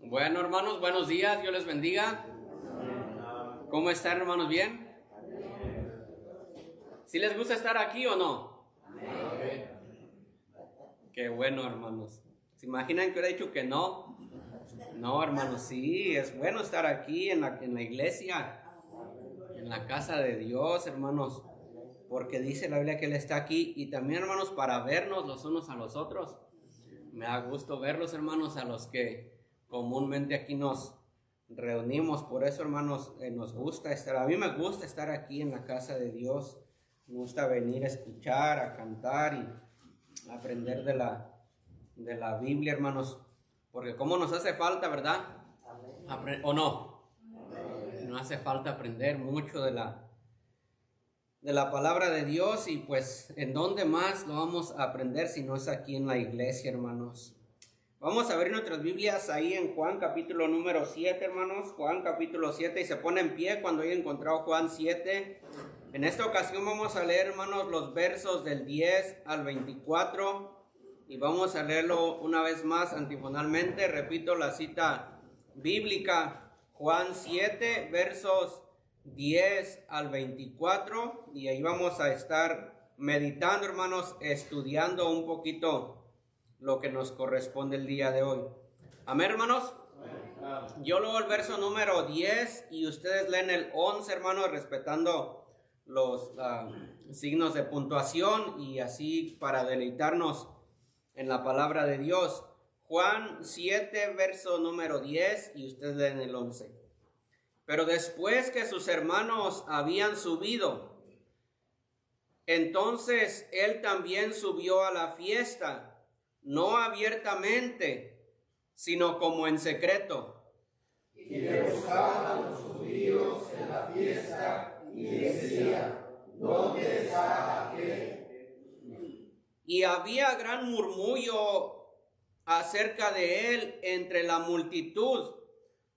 Bueno, hermanos, buenos días, Dios les bendiga. ¿Cómo están, hermanos? ¿Bien? ¿Sí les gusta estar aquí o no? Qué bueno, hermanos. ¿Se imaginan que hubiera dicho que no? No, hermanos, sí, es bueno estar aquí en la iglesia, en la casa de Dios, hermanos, porque dice la Biblia que Él está aquí, y también, hermanos, para vernos los unos a los otros. Me da gusto verlos, hermanos, a los que comúnmente aquí nos reunimos. Por eso, hermanos, nos gusta estar. A mí me gusta estar aquí en la casa de Dios. Me gusta venir a escuchar, a cantar y aprender de la Biblia, hermanos. Porque como nos hace falta, ¿verdad? ¿O no? Nos hace falta aprender mucho de la palabra de Dios. Y pues, ¿en dónde más lo vamos a aprender si no es aquí en la iglesia, hermanos? Vamos a ver nuestras Biblias ahí en Juan capítulo número 7, hermanos. Juan capítulo 7, y se pone en pie cuando haya encontrado Juan 7. En esta ocasión vamos a leer, hermanos, los versos del 10 al 24. Y vamos a leerlo una vez más antifonalmente. Repito la cita bíblica. Juan 7, versos 10 al 24. Y ahí vamos a estar meditando, hermanos, estudiando un poquito lo que nos corresponde el día de hoy. Amén, hermanos. Yo leo el verso número 10 y ustedes leen el 11, hermanos, respetando los signos de puntuación y así para deleitarnos en la palabra de Dios. Juan 7, verso número 10, y ustedes leen el 11. Pero después que sus hermanos habían subido, entonces él también subió a la fiesta, no abiertamente, sino como en secreto. Y le buscaban los judíos en la fiesta y decían: ¿dónde está aquel? Y había gran murmullo acerca de él entre la multitud,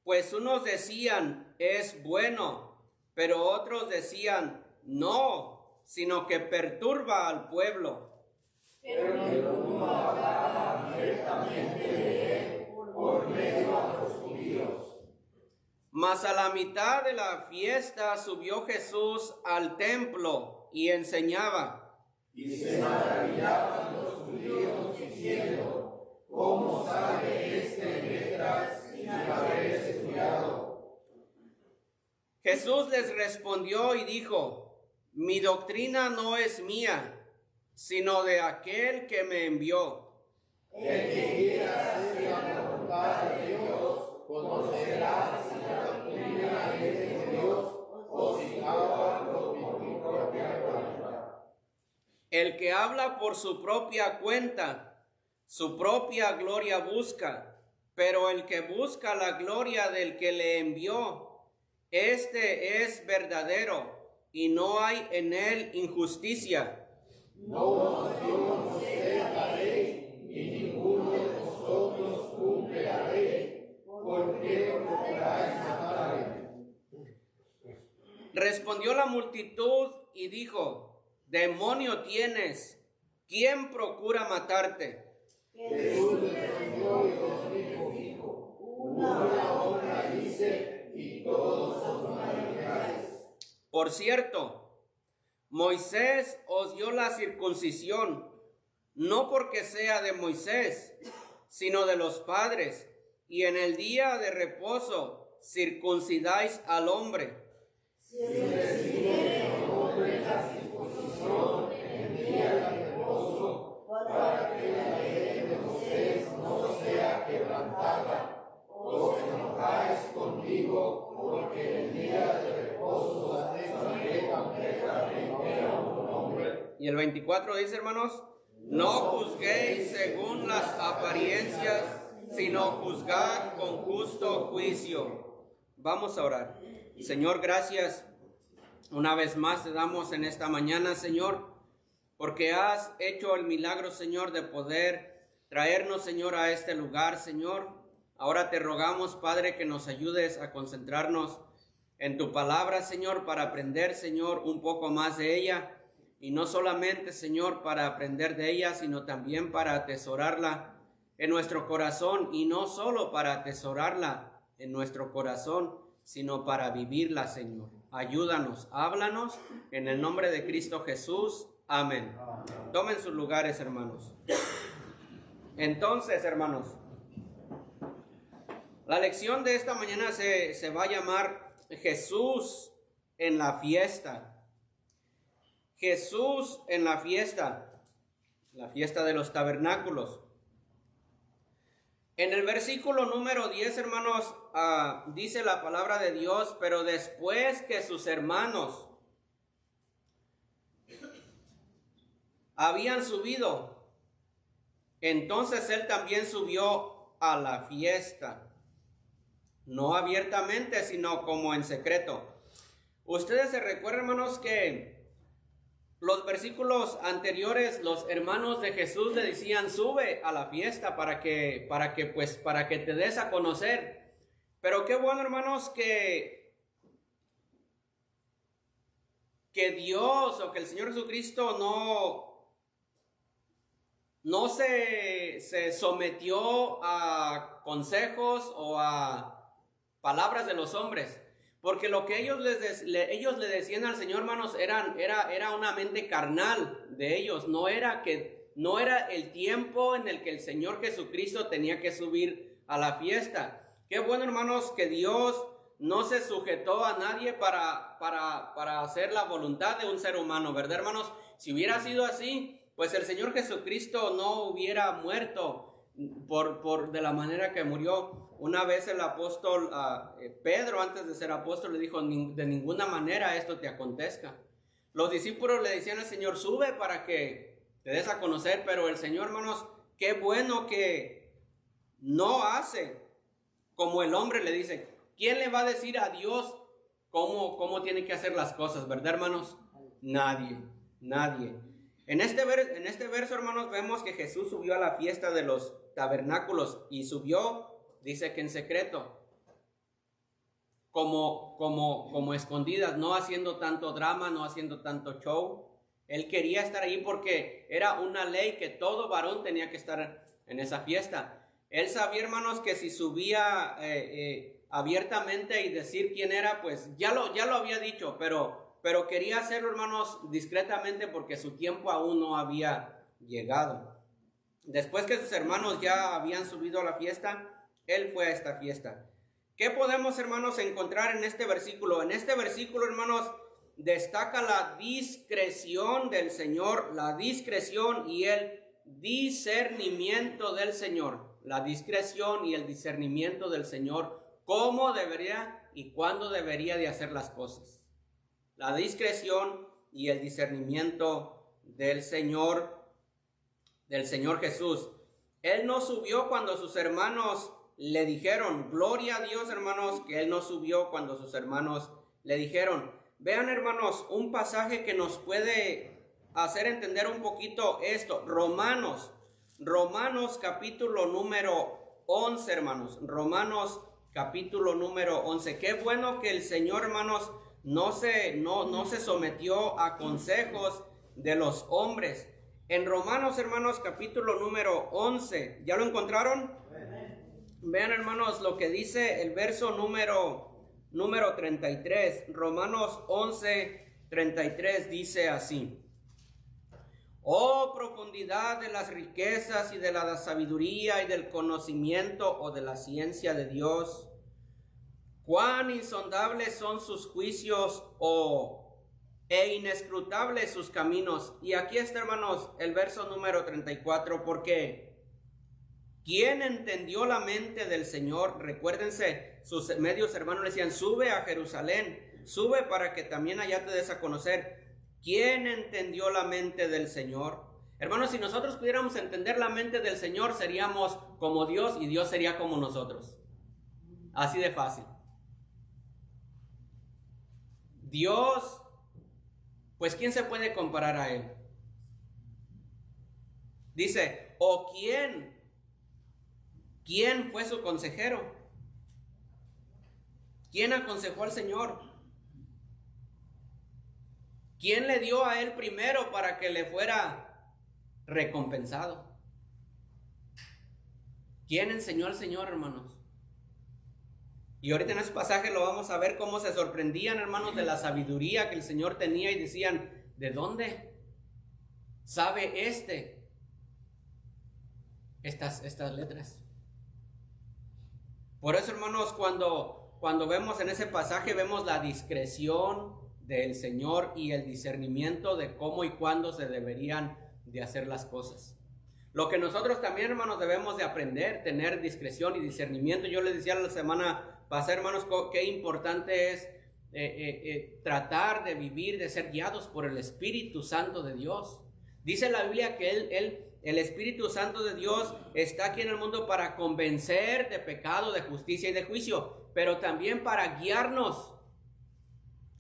pues unos decían: es bueno, pero otros decían: no, sino que perturba al pueblo. Pero ninguno hablaba abiertamente de él por medio a los judíos. Mas a la mitad de la fiesta subió Jesús al templo y enseñaba. Y se maravillaban los judíos diciendo: ¿cómo sabe este letras sin haber estudiado? Jesús les respondió y dijo: mi doctrina no es mía, sino de aquel que me envió. El que quiera hacer la voluntad de Dios conocerá si la doctrina es de Dios o si hablo por mi propia cuenta. El que habla por su propia cuenta, su propia gloria busca, pero el que busca la gloria del que le envió, este es verdadero, y no hay en él injusticia. No nos dio Moisés la ley, y ninguno de vosotros cumple la ley. ¿Por qué procuráis matarme? Respondió la multitud y dijo: demonio tienes, ¿quién procura matarte? Jesús le respondió y los dijo: una obra hice y todos os maravilláis. Por cierto, Moisés os dio la circuncisión, no porque sea de Moisés, sino de los padres, y en el día de reposo circuncidáis al hombre. Si recibiere el hombre la circuncisión en el día de reposo, para que la ley de Moisés no sea quebrantada, os enojáis conmigo, porque en el día de reposo saqué completamente a un hombre. Y el 24 dice, hermanos: no juzguéis según las apariencias, sino juzgad con justo juicio. Vamos a orar. Señor, gracias una vez más te damos en esta mañana, Señor, porque has hecho el milagro, Señor, de poder traernos, Señor, a este lugar, Señor. Ahora te rogamos, Padre, que nos ayudes a concentrarnos en tu palabra, Señor, para aprender, Señor, un poco más de ella. Y no solamente, Señor, para aprender de ella, sino también para atesorarla en nuestro corazón, y no solo para atesorarla en nuestro corazón, sino para vivirla, Señor. Ayúdanos, háblanos, en el nombre de Cristo Jesús. Amén. Tomen sus lugares, hermanos. Entonces, hermanos, la lección de esta mañana se va a llamar Jesús en la fiesta. Jesús en la fiesta de los tabernáculos. En el versículo número 10, hermanos, dice la palabra de Dios: pero después que sus hermanos habían subido, entonces él también subió a la fiesta, no abiertamente, sino como en secreto. Ustedes se recuerdan, hermanos, que los versículos anteriores, los hermanos de Jesús le decían: sube a la fiesta para que te des a conocer. Pero qué bueno, hermanos, que Dios, o que el Señor Jesucristo no se sometió a consejos o a palabras de los hombres, porque lo que ellos le decían al Señor, hermanos, era una mente carnal de ellos. No era el tiempo en el que el Señor Jesucristo tenía que subir a la fiesta. Qué bueno, hermanos, que Dios no se sujetó a nadie para hacer la voluntad de un ser humano, ¿verdad, hermanos? Si hubiera sido así, pues el Señor Jesucristo no hubiera muerto de la manera que murió. Una vez el apóstol Pedro, antes de ser apóstol, le dijo: de ninguna manera esto te acontezca. Los discípulos le decían al Señor: sube para que te des a conocer. Pero el Señor, hermanos, qué bueno que no hace como el hombre le dice. ¿Quién le va a decir a Dios cómo tiene que hacer las cosas, verdad, hermanos? Nadie. En este verso, hermanos, vemos que Jesús subió a la fiesta de los tabernáculos, y subió, dice que en secreto, como escondidas, no haciendo tanto drama, no haciendo tanto show. Él quería estar ahí porque era una ley que todo varón tenía que estar en esa fiesta. Él sabía, hermanos, que si subía abiertamente y decir quién era, pues ya lo había dicho, pero quería hacerlo, hermanos, discretamente, porque su tiempo aún no había llegado. Después que sus hermanos ya habían subido a la fiesta, él fue a esta fiesta. ¿Qué podemos, hermanos, encontrar en este versículo? En este versículo, hermanos, destaca la discreción del Señor, la discreción y el discernimiento del Señor. La discreción y el discernimiento del Señor, cómo debería y cuándo debería de hacer las cosas. La discreción y el discernimiento del Señor Jesús. Él no subió cuando sus hermanos le dijeron. Gloria a Dios, hermanos, que él no subió cuando sus hermanos le dijeron. Vean, hermanos, un pasaje que nos puede hacer entender un poquito esto. Romanos capítulo número 11, hermanos. Romanos capítulo número 11. Qué bueno que el Señor, hermanos, no se sometió a consejos de los hombres. En Romanos, hermanos, capítulo número 11. ¿Ya lo encontraron? Vean, hermanos, lo que dice el verso número 33. Romanos 11, 33 dice así: oh profundidad de las riquezas y de la sabiduría y del conocimiento o de la ciencia de Dios, cuán insondables son sus juicios e inescrutables sus caminos. Y aquí está, hermanos, el verso número 34, porque ¿quién entendió la mente del Señor? Recuérdense, sus medios hermanos le decían: sube a Jerusalén, sube para que también allá te des a conocer. ¿Quién entendió la mente del Señor? Hermanos, si nosotros pudiéramos entender la mente del Señor, seríamos como Dios y Dios sería como nosotros. Así de fácil. Dios, pues ¿quién se puede comparar a Él? Dice, ¿o quién fue su consejero? ¿Quién aconsejó al Señor? ¿Quién le dio a él primero para que le fuera recompensado? ¿Quién enseñó al Señor, hermanos? Y ahorita en este pasaje lo vamos a ver cómo se sorprendían, hermanos, de la sabiduría que el Señor tenía y decían, ¿de dónde sabe estas letras? Por eso, hermanos, cuando vemos en ese pasaje, vemos la discreción del Señor y el discernimiento de cómo y cuándo se deberían de hacer las cosas. Lo que nosotros también, hermanos, debemos de aprender, tener discreción y discernimiento. Yo les decía la semana pasada, hermanos, qué importante es tratar de vivir, de ser guiados por el Espíritu Santo de Dios. Dice la Biblia que el Espíritu Santo de Dios está aquí en el mundo para convencer de pecado, de justicia y de juicio, pero también para guiarnos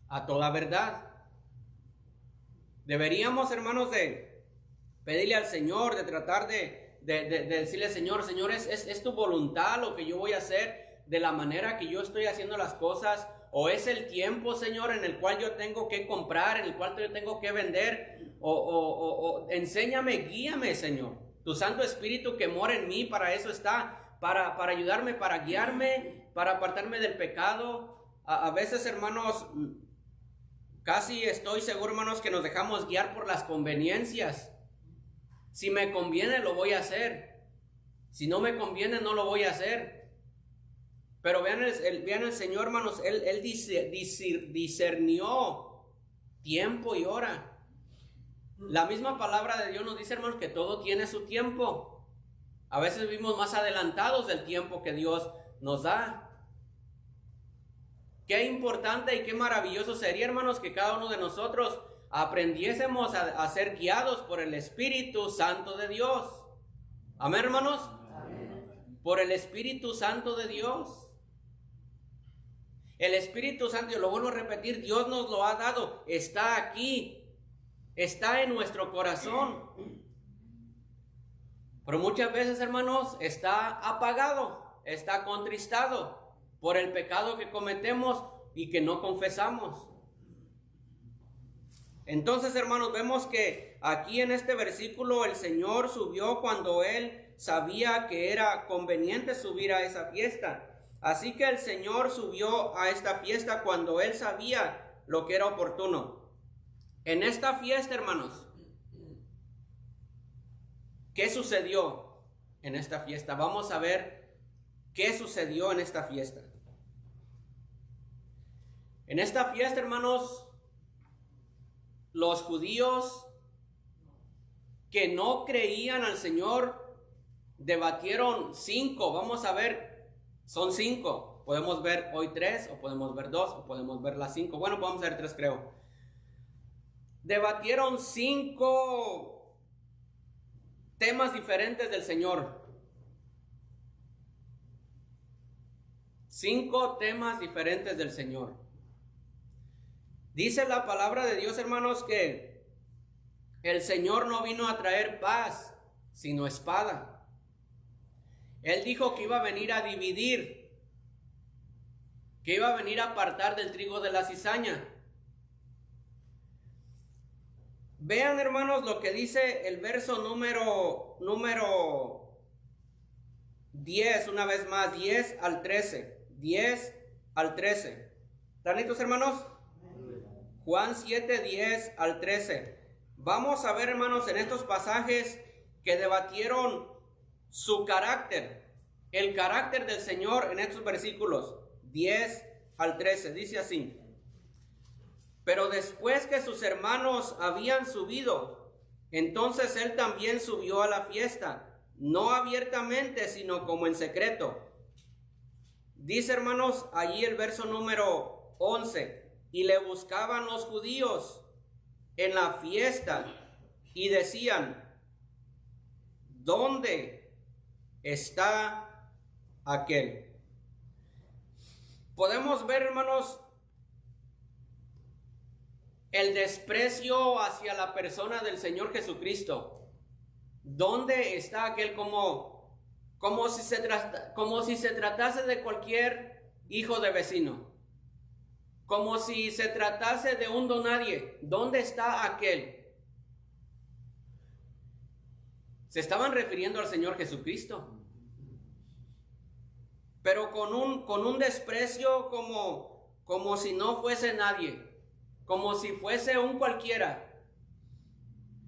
a toda verdad. Deberíamos, hermanos, de pedirle al Señor, de tratar de decirle, Señor, ¿es tu voluntad lo que yo voy a hacer de la manera que yo estoy haciendo las cosas? ¿O es el tiempo, Señor, en el cual yo tengo que comprar, en el cual yo tengo que vender? O enséñame, guíame, Señor. Tu Santo Espíritu que mora en mí, para eso está, para ayudarme, para guiarme, para apartarme del pecado. A veces, hermanos, casi estoy seguro, hermanos, que nos dejamos guiar por las conveniencias. Si me conviene, lo voy a hacer. Si no me conviene, no lo voy a hacer. Pero vean el Señor, hermanos, Él discernió tiempo y hora. La misma palabra de Dios nos dice, hermanos, que todo tiene su tiempo. A veces vivimos más adelantados del tiempo que Dios nos da. Qué importante y qué maravilloso sería, hermanos, que cada uno de nosotros aprendiésemos a ser guiados por el Espíritu Santo de Dios. Amén, hermanos. Amén. Por el Espíritu Santo de Dios. El Espíritu Santo, yo lo vuelvo a repetir, Dios nos lo ha dado, está aquí, está en nuestro corazón. Pero muchas veces, hermanos, está apagado, está contristado por el pecado que cometemos y que no confesamos. Entonces, hermanos, vemos que aquí en este versículo el Señor subió cuando Él sabía que era conveniente subir a esa fiesta. Así que el Señor subió a esta fiesta cuando Él sabía lo que era oportuno. En esta fiesta, hermanos, ¿qué sucedió en esta fiesta? Vamos a ver qué sucedió en esta fiesta. En esta fiesta, hermanos, los judíos que no creían al Señor debatieron 5. Vamos a ver, son 5. Podemos ver hoy 3, o podemos ver 2, o podemos ver las 5. Bueno, podemos ver 3, creo. Debatieron 5 temas diferentes del Señor. 5 temas diferentes del Señor. Dice la palabra de Dios, hermanos, que el Señor no vino a traer paz, sino espada. Él dijo que iba a venir a dividir, que iba a venir a apartar del trigo de la cizaña. Vean, hermanos, lo que dice el verso número 10, una vez más, 10 al 13. 10 al 13. ¿Están listos, hermanos? Juan 7, 10 al 13. Vamos a ver, hermanos, en estos pasajes que debatieron su carácter, el carácter del Señor en estos versículos 10 al 13. Dice así: pero después que sus hermanos habían subido, entonces Él también subió a la fiesta, no abiertamente, sino como en secreto. Dice, hermanos, allí el verso número 11: y le buscaban los judíos en la fiesta y decían: ¿dónde está aquel? Podemos ver, hermanos, el desprecio hacia la persona del Señor Jesucristo. ¿Dónde está aquel? Como si se tratase de cualquier hijo de vecino, como si se tratase de un donadie. ¿Dónde está aquel? Se estaban refiriendo al Señor Jesucristo. pero con un desprecio como si no fuese nadie, como si fuese un cualquiera.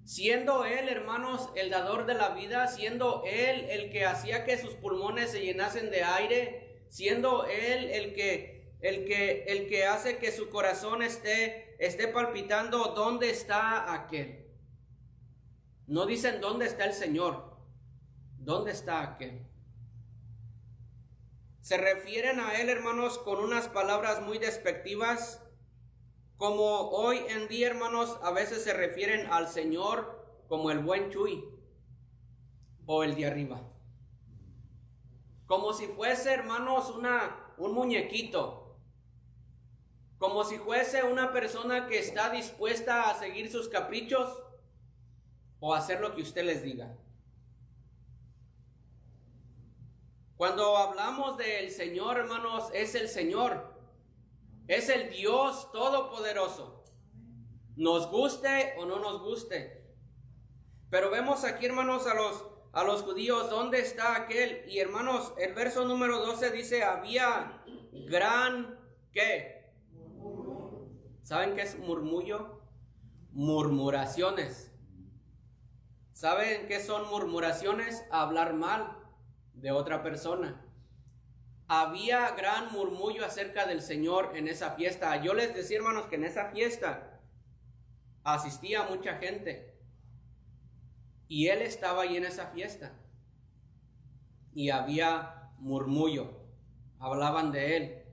Siendo Él, hermanos, el dador de la vida, siendo Él el que hacía que sus pulmones se llenasen de aire, siendo Él el que hace que su corazón esté palpitando, ¿dónde está aquel? No dicen dónde está el Señor, ¿dónde está aquel? Se refieren a Él, hermanos, con unas palabras muy despectivas, como hoy en día, hermanos, a veces se refieren al Señor como el buen Chuy o el de arriba. Como si fuese, hermanos, un muñequito. Como si fuese una persona que está dispuesta a seguir sus caprichos o hacer lo que usted les diga. Cuando hablamos del Señor, hermanos, es el Señor. Es el Dios Todopoderoso. Nos guste o no nos guste. Pero vemos aquí, hermanos, a los judíos, ¿dónde está aquel? Y hermanos, el verso número 12 dice, había gran, ¿qué? ¿Saben qué es murmullo? Murmuraciones. ¿Saben qué son murmuraciones? Hablar mal de otra persona. Había gran murmullo acerca del Señor en esa fiesta. Yo les decía, hermanos, que en esa fiesta asistía mucha gente. Y Él estaba ahí en esa fiesta. Y había murmullo. Hablaban de Él.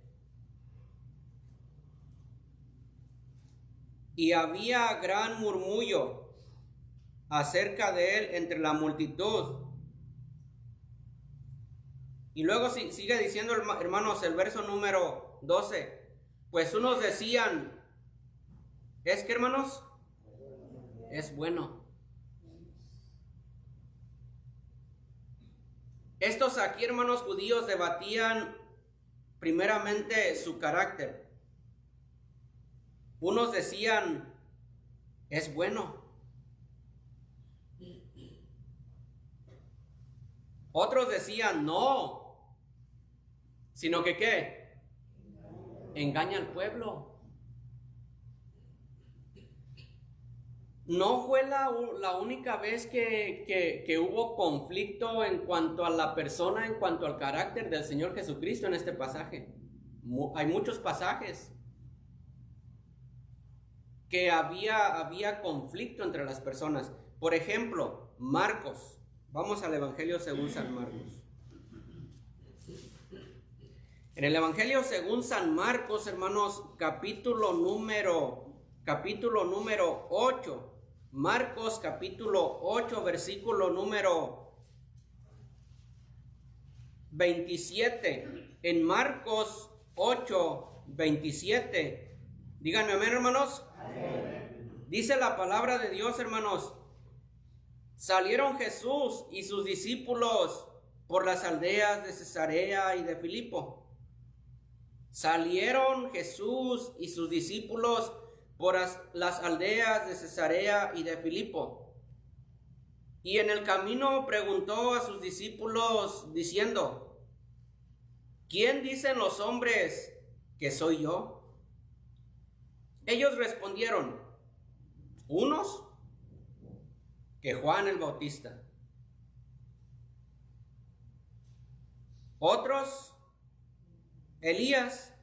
Y había gran murmullo acerca de Él entre la multitud. Y luego sigue diciendo, hermanos, el verso número 12. Pues unos decían, ¿es que, hermanos? Es bueno. Estos aquí, hermanos judíos, debatían primeramente su carácter. Unos decían, es bueno. Otros decían, no. Sino que, ¿qué? Engaña al pueblo. No fue la única vez que hubo conflicto en cuanto a la persona, en cuanto al carácter del Señor Jesucristo en este pasaje. Hay muchos pasajes que había conflicto entre las personas. Por ejemplo, Marcos. Vamos al Evangelio según San Marcos. En el Evangelio según San Marcos, hermanos, capítulo número 8. Marcos capítulo 8, versículo número 27. En Marcos 8, 27. Díganme amén, hermanos. Amén. Dice la palabra de Dios, hermanos. Salieron Jesús y sus discípulos por las aldeas de Cesarea y de Filipo. Salieron Jesús y sus discípulos por las aldeas de Cesarea y de Filipo. Y en el camino preguntó a sus discípulos diciendo, ¿quién dicen los hombres que soy yo? Ellos respondieron, unos que Juan el Bautista, otros Elías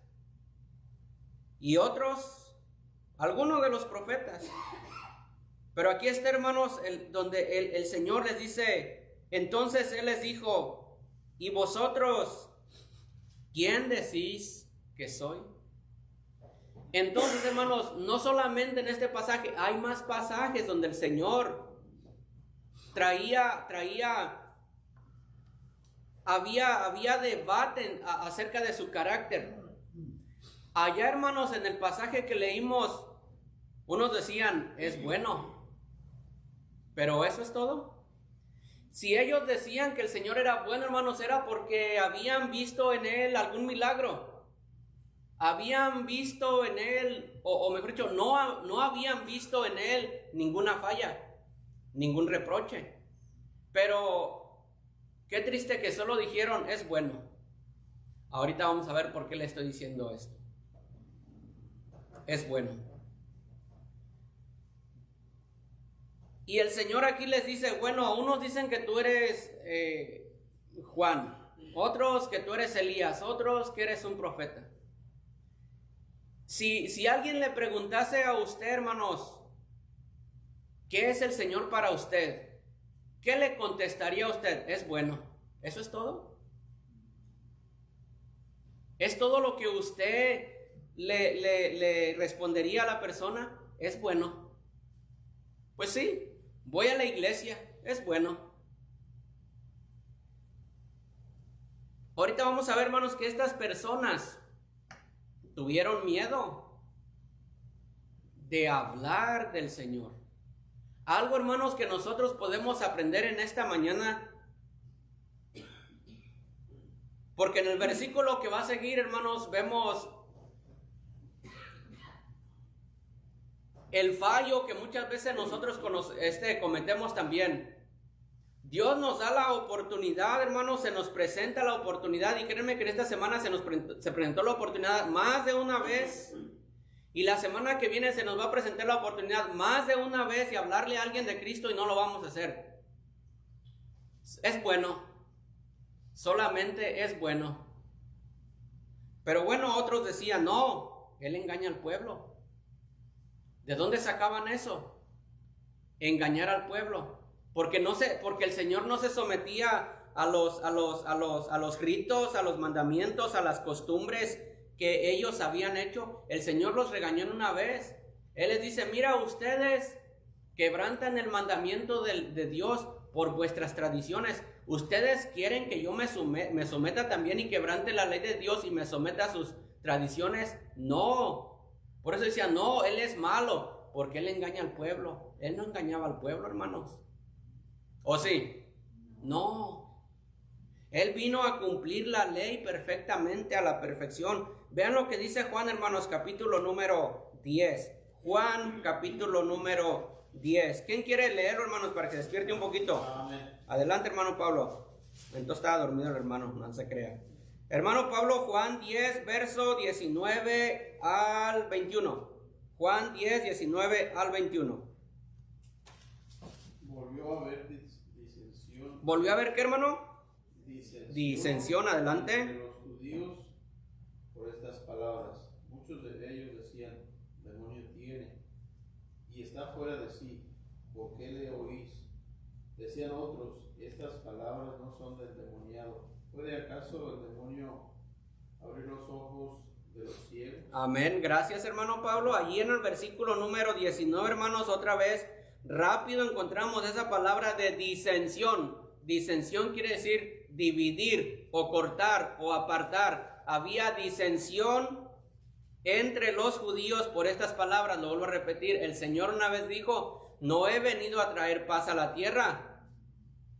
y otros algunos de los profetas. Pero aquí está, hermanos, donde el Señor les dice, entonces Él les dijo, ¿y vosotros quién decís que soy? Entonces, hermanos, no solamente en este pasaje, hay más pasajes donde el Señor había debate acerca de su carácter. Allá, hermanos, en el pasaje que leímos, unos decían, es bueno. Pero eso es todo. Si ellos decían que el Señor era bueno, hermanos, era porque habían visto en Él algún milagro. Habían visto en Él, o mejor dicho, no habían visto en Él ninguna falla, ningún reproche. Pero qué triste que solo dijeron, es bueno. Ahorita vamos a ver por qué le estoy diciendo esto. Es bueno. Y el Señor aquí les dice, bueno, unos dicen que tú eres Juan, otros que tú eres Elías, otros que eres un profeta. Si alguien le preguntase a usted, hermanos, ¿qué es el Señor para usted? ¿Qué le contestaría a usted? Es bueno. ¿Eso es todo? ¿Es todo lo que usted le respondería a la persona? Es bueno. Pues sí, voy a la iglesia, es bueno. Ahorita vamos a ver, hermanos, que estas personas tuvieron miedo de hablar del Señor. Algo, hermanos, que nosotros podemos aprender en esta mañana, porque en el versículo que va a seguir, hermanos, vemos el fallo que muchas veces nosotros cometemos también. Dios nos da la oportunidad, hermanos, se nos presenta la oportunidad, y créanme que en esta semana se presentó la oportunidad más de una vez, y la semana que viene se nos va a presentar la oportunidad más de una vez y hablarle a alguien de Cristo y no lo vamos a hacer. Es bueno, solamente es bueno. Pero bueno, otros decían, no, él engaña al pueblo. ¿De dónde sacaban eso? Engañar al pueblo. Porque el Señor no se sometía a los ritos, a los mandamientos, a las costumbres que ellos habían hecho. El Señor los regañó en una vez. Él les dice, mira, ustedes quebrantan el mandamiento de Dios por vuestras tradiciones. Ustedes quieren que yo me someta también y quebrante la ley de Dios y me someta a sus tradiciones. No. Por eso decía, no, él es malo, porque él engaña al pueblo. Él no engañaba al pueblo, hermanos. ¿O sí? No. Él vino a cumplir la ley perfectamente, a la perfección. Vean lo que dice Juan, hermanos, capítulo número 10. Juan, capítulo número 10. ¿Quién quiere leerlo, hermanos, para que se despierte un poquito? Amén. Adelante, hermano Pablo. Entonces estaba dormido el hermano, no se crea. Hermano Pablo, Juan 10, verso 19 al 21. Juan 10, 19 al 21. Volvió a haber disensión. ¿Volvió a haber qué, hermano? Disensión, adelante. De los judíos por estas palabras. Muchos de ellos decían, demonio tiene y está fuera de sí. ¿Por qué le oís? Decían otros, estas palabras no son del demoniado. ¿Puede acaso el demonio abrir los ojos de los ciegos? Amén, gracias, hermano Pablo. Allí en el versículo número 19, hermanos, otra vez, rápido encontramos esa palabra de disensión. Disensión quiere decir dividir o cortar o apartar. Había disensión entre los judíos por estas palabras. Lo vuelvo a repetir, el Señor una vez dijo, no he venido a traer paz a la tierra,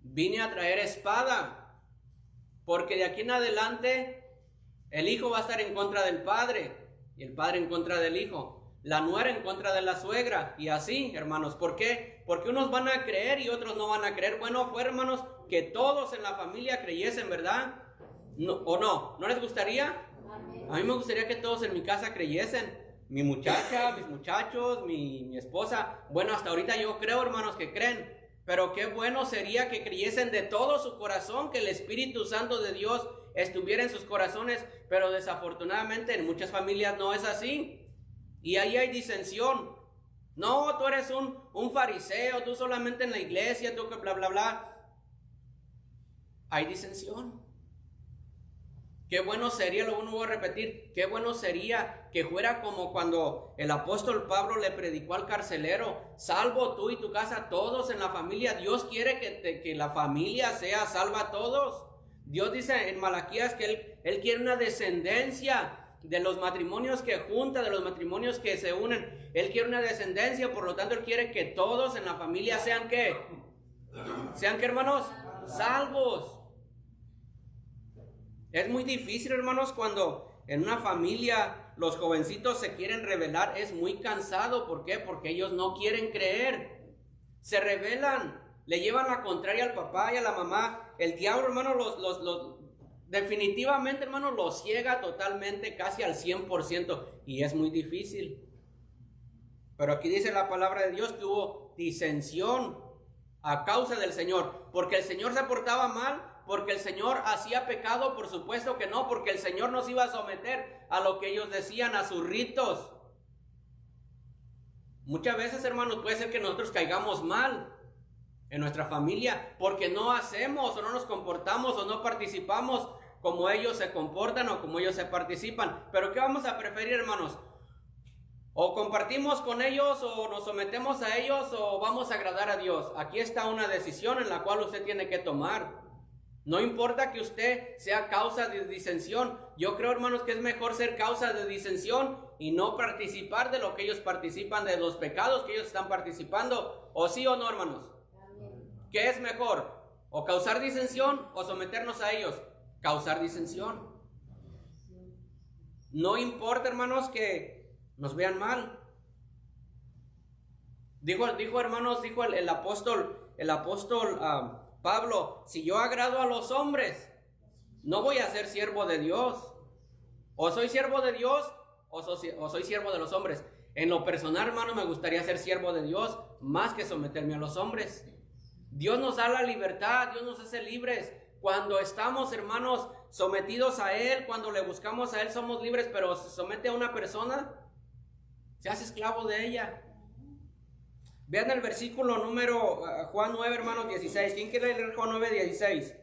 vine a traer espada. Porque de aquí en adelante el hijo va a estar en contra del padre y el padre en contra del hijo, la nuera en contra de la suegra y así, hermanos. ¿Por qué? Porque unos van a creer y otros no van a creer. Bueno, fue, hermanos, que todos en la familia creyesen, ¿verdad? No, ¿o no? ¿No les gustaría? A mí me gustaría que todos en mi casa creyesen. Mi muchacha, mis muchachos, mi esposa. Bueno, hasta ahorita yo creo, hermanos, que creen. Pero qué bueno sería que creyesen de todo su corazón, que el Espíritu Santo de Dios estuviera en sus corazones, pero desafortunadamente en muchas familias no es así. Y ahí hay disensión. No, tú eres un fariseo, tú solamente en la iglesia, tú que bla, bla, bla. Hay disensión. Qué bueno sería, lo voy a repetir, qué bueno sería que fuera como cuando el apóstol Pablo le predicó al carcelero, salvo tú y tu casa, todos en la familia. Dios quiere que la familia sea salva a todos. Dios dice en Malaquías que Él quiere una descendencia de los matrimonios que junta, de los matrimonios que se unen. Él quiere una descendencia, por lo tanto Él quiere que todos en la familia sean ¿qué? ¿Sean qué, hermanos? Salvos. Es muy difícil, hermanos, cuando en una familia los jovencitos se quieren rebelar. Es muy cansado. ¿Por qué? Porque ellos no quieren creer. Se rebelan. Le llevan la contraria al papá y a la mamá. El diablo, hermanos, definitivamente, hermanos, lo ciega totalmente, casi al 100%, y es muy difícil. Pero aquí dice la palabra de Dios que hubo disensión a causa del Señor, porque el Señor se portaba mal, porque el Señor hacía pecado, por supuesto que no, porque el Señor nos iba a someter a lo que ellos decían, a sus ritos. Muchas veces, hermanos, puede ser que nosotros caigamos mal en nuestra familia porque no hacemos o no nos comportamos o no participamos como ellos se comportan o como ellos se participan. Pero ¿qué vamos a preferir, hermanos? O compartimos con ellos o nos sometemos a ellos o vamos a agradar a Dios. Aquí está una decisión en la cual usted tiene que tomar. No importa que usted sea causa de disensión. Yo creo, hermanos, que es mejor ser causa de disensión y no participar de lo que ellos participan, de los pecados que ellos están participando. ¿O sí o no, hermanos? ¿Qué es mejor? ¿O causar disensión o someternos a ellos? Causar disensión. No importa, hermanos, que nos vean mal. Dijo el apóstol Pablo, si yo agrado a los hombres, no voy a ser siervo de Dios. O soy siervo de Dios o soy siervo de los hombres. En lo personal, hermano, me gustaría ser siervo de Dios más que someterme a los hombres. Dios nos da la libertad, Dios nos hace libres. Cuando estamos, hermanos, sometidos a Él, cuando le buscamos a Él, somos libres, pero se somete a una persona, se hace esclavo de ella. Vean el versículo número Juan 9, hermanos, 16. ¿Quién quiere leer Juan 9, 16?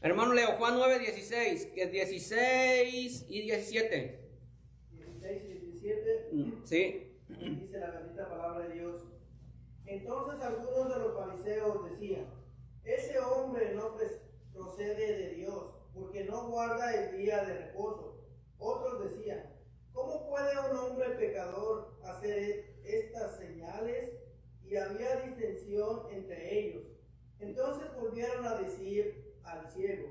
Hermano, leo Juan 9, 16, que es 16 y 17. 16 y 17. Sí. Dice la bendita palabra de Dios. Entonces algunos de los fariseos decían, ese hombre no procede de Dios, porque no guarda el día de reposo. Otros decían, ¿cómo puede un hombre pecador hacer estas señales? Y había disensión entre ellos. Entonces volvieron a decir al ciego,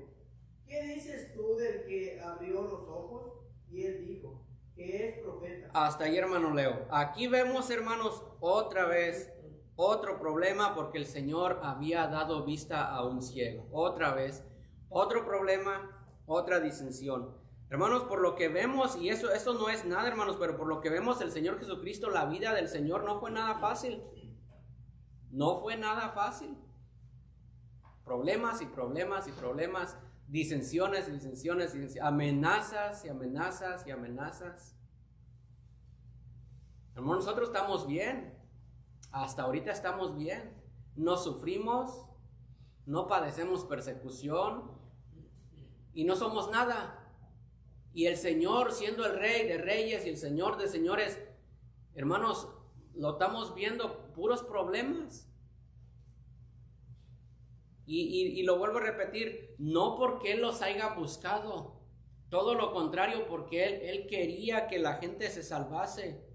¿qué dices tú del que abrió los ojos? Y él dijo, que es profeta. Hasta ahí, hermano Leo. Aquí vemos, hermanos, otra vez otro problema, porque el Señor había dado vista a un ciego. Otra vez, otro problema, otra disensión. Hermanos, por lo que vemos, y eso no es nada, hermanos, pero por lo que vemos, el Señor Jesucristo, la vida del Señor no fue nada fácil. No fue nada fácil. Problemas y problemas y problemas, disensiones, amenazas y amenazas y amenazas. Hermanos, nosotros estamos bien. Hasta ahorita estamos bien. No sufrimos, no padecemos persecución y no somos nada. Y el Señor, siendo el Rey de Reyes y el Señor de Señores, hermanos, lo estamos viendo puros problemas. Y lo vuelvo a repetir, no porque Él los haya buscado, todo lo contrario, porque Él quería que la gente se salvase.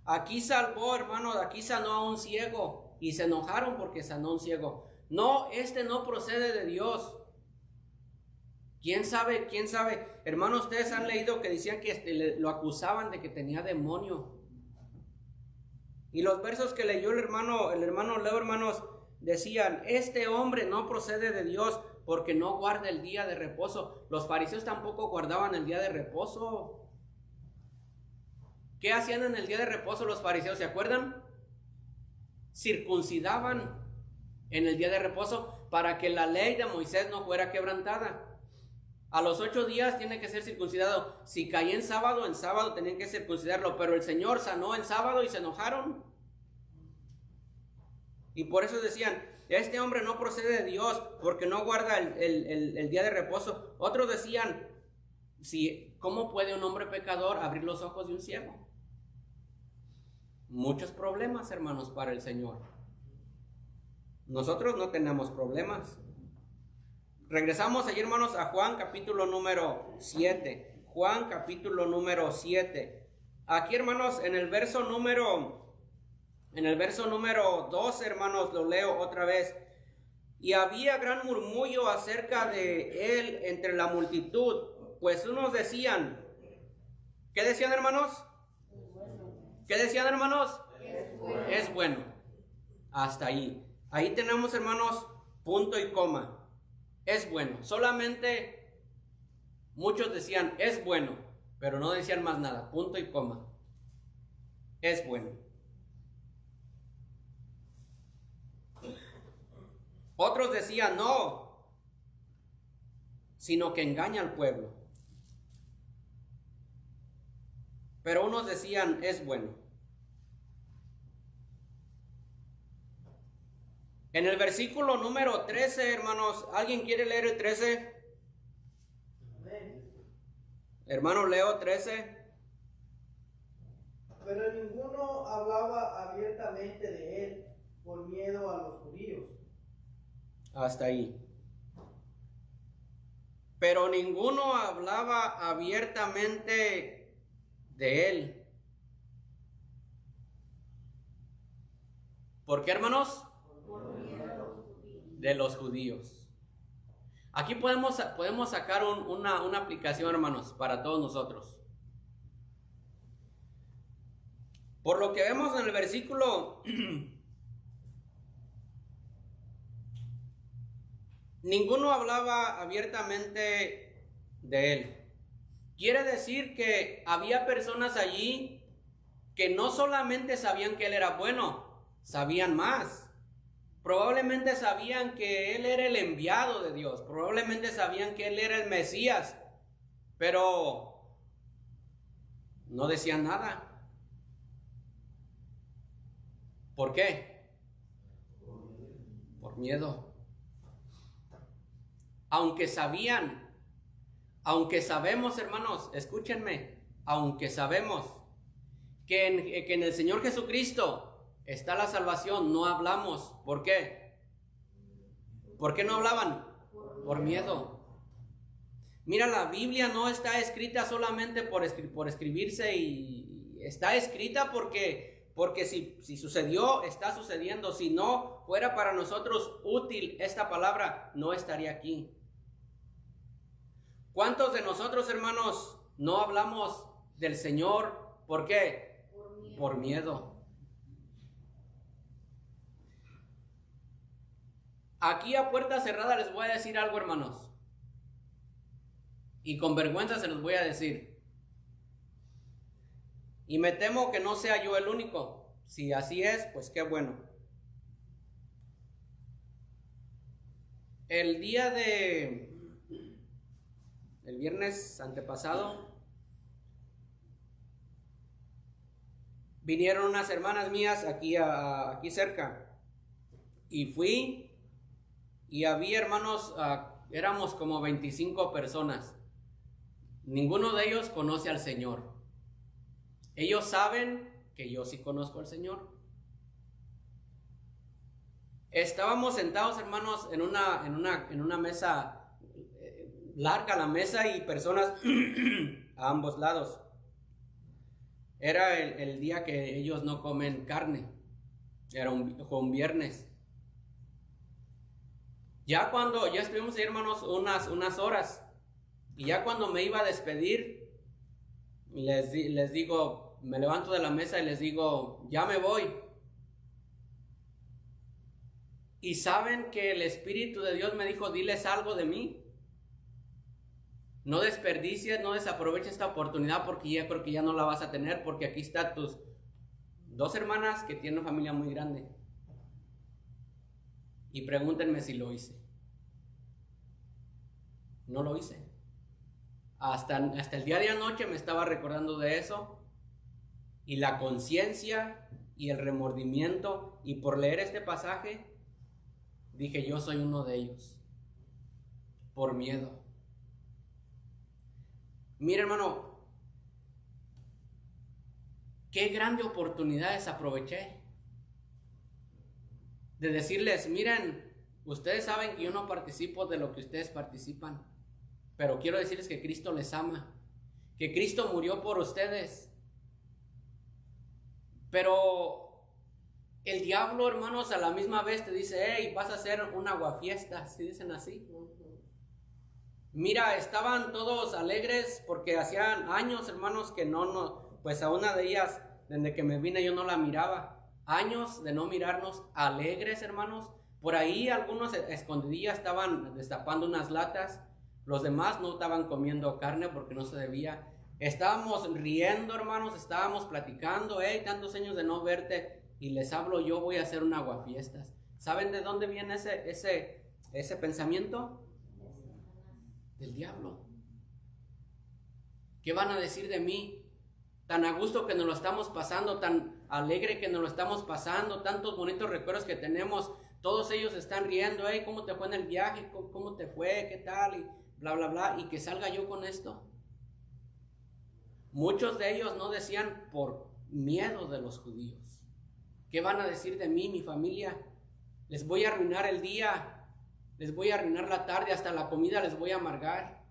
Aquí salvó, hermano, aquí sanó a un ciego y se enojaron porque sanó a un ciego. No, no procede de Dios. ¿Quién sabe? Hermanos, ustedes han leído que decían que lo acusaban de que tenía demonio. Y los versos que leyó el hermano Leo, hermanos, decían, este hombre no procede de Dios porque no guarda el día de reposo. Los fariseos tampoco guardaban el día de reposo. ¿Qué hacían en el día de reposo los fariseos? ¿Se acuerdan? Circuncidaban en el día de reposo para que la ley de Moisés no fuera quebrantada. A los 8 días tiene que ser circuncidado. Si caía en sábado tenían que circuncidarlo. Pero el Señor sanó en sábado y se enojaron. Y por eso decían, este hombre no procede de Dios porque no guarda el día de reposo. Otros decían, ¿cómo puede un hombre pecador abrir los ojos de un ciego? Muchos problemas, hermanos, para el Señor. Nosotros no tenemos problemas. Regresamos allí, hermanos, a Juan capítulo número 7. Juan capítulo número 7. Aquí, hermanos, en el verso número 2, hermanos, lo leo otra vez. Y había gran murmullo acerca de él entre la multitud, pues unos decían, ¿qué decían, hermanos? ¿Qué decían, hermanos? Es bueno. Hasta ahí. Ahí tenemos, hermanos, punto y coma. es bueno. Solamente muchos decían, es bueno, pero no decían más nada, punto y coma. Es bueno. Otros decían, no, sino que engaña al pueblo. Pero unos decían, es bueno. En el versículo número 13, hermanos, ¿alguien quiere leer el 13? Hermano, leo 13. Pero ninguno hablaba abiertamente de él por miedo a los judíos. Hasta ahí. Pero ninguno hablaba abiertamente de él. ¿Por qué, hermanos? De los judíos. Aquí podemos sacar una aplicación, hermanos, para todos nosotros. Por lo que vemos en el versículo, ninguno hablaba abiertamente de él. Quiere decir que había personas allí que no solamente sabían que él era bueno, sabían más. Probablemente sabían que él era el enviado de Dios, probablemente sabían que él era el Mesías, pero no decían nada. ¿Por qué? Por miedo. Aunque sabían, aunque sabemos, hermanos, escúchenme, aunque sabemos que en el Señor Jesucristo está la salvación, no hablamos. ¿Por qué? ¿Por qué no hablaban? Por miedo. Mira, la Biblia no está escrita solamente por escribirse, y está escrita porque si sucedió, está sucediendo. Si no fuera para nosotros útil esta palabra, no estaría aquí. ¿Cuántos de nosotros, hermanos, no hablamos del Señor? ¿Por qué? Por miedo. Aquí a puerta cerrada les voy a decir algo, hermanos. Y con vergüenza se los voy a decir. Y me temo que no sea yo el único. Si así es, pues qué bueno. El viernes antepasado, vinieron unas hermanas mías aquí cerca. Y fui. Y había, hermanos, éramos como 25 personas. Ninguno de ellos conoce al Señor. Ellos saben que yo sí conozco al Señor. Estábamos sentados, hermanos, en una mesa, larga la mesa, y personas a ambos lados. Era el día que ellos no comen carne. Era un viernes. Ya estuvimos ahí, hermanos, unas horas, y ya cuando me iba a despedir, les digo, me levanto de la mesa y les digo, ya me voy. Y saben que el Espíritu de Dios me dijo, diles algo de mí. No desperdicies, no desaproveches esta oportunidad, porque ya creo que ya no la vas a tener, porque aquí están tus 2 hermanas que tienen una familia muy grande. Y pregúntenme si lo hice. No lo hice. Hasta el día de anoche me estaba recordando de eso. Y la conciencia y el remordimiento. Y por leer este pasaje, dije, yo soy uno de ellos. Por miedo. Mira, hermano, qué grandes oportunidades aproveché. De decirles, miren, ustedes saben que yo no participo de lo que ustedes participan, pero quiero decirles que Cristo les ama, que Cristo murió por ustedes. Pero el diablo, hermanos, a la misma vez te dice, hey, vas a hacer un aguafiesta, ¿sí dicen así? Mira, estaban todos alegres porque hacían años, hermanos, que pues a una de ellas, desde que me vine yo no la miraba. Años de no mirarnos alegres, hermanos, Por ahí algunos escondidillas estaban destapando unas latas, los demás no estaban comiendo carne porque no se debía. Estábamos riendo, hermanos, estábamos platicando, tantos años de no verte, y les hablo yo, voy a hacer un aguafiestas. ¿Saben de dónde viene ese pensamiento? Del diablo. ¿Qué van a decir de mí? Tan a gusto que nos lo estamos pasando, tan alegre que nos lo estamos pasando, tantos bonitos recuerdos que tenemos, todos ellos están riendo, ¿cómo te fue en el viaje? ¿Cómo te fue? ¿Qué tal? Y bla, bla, bla, y que salga yo con esto. Muchos de ellos no decían por miedo de los judíos. ¿Qué van a decir de mí, mi familia? Les voy a arruinar el día, les voy a arruinar la tarde, hasta la comida les voy a amargar.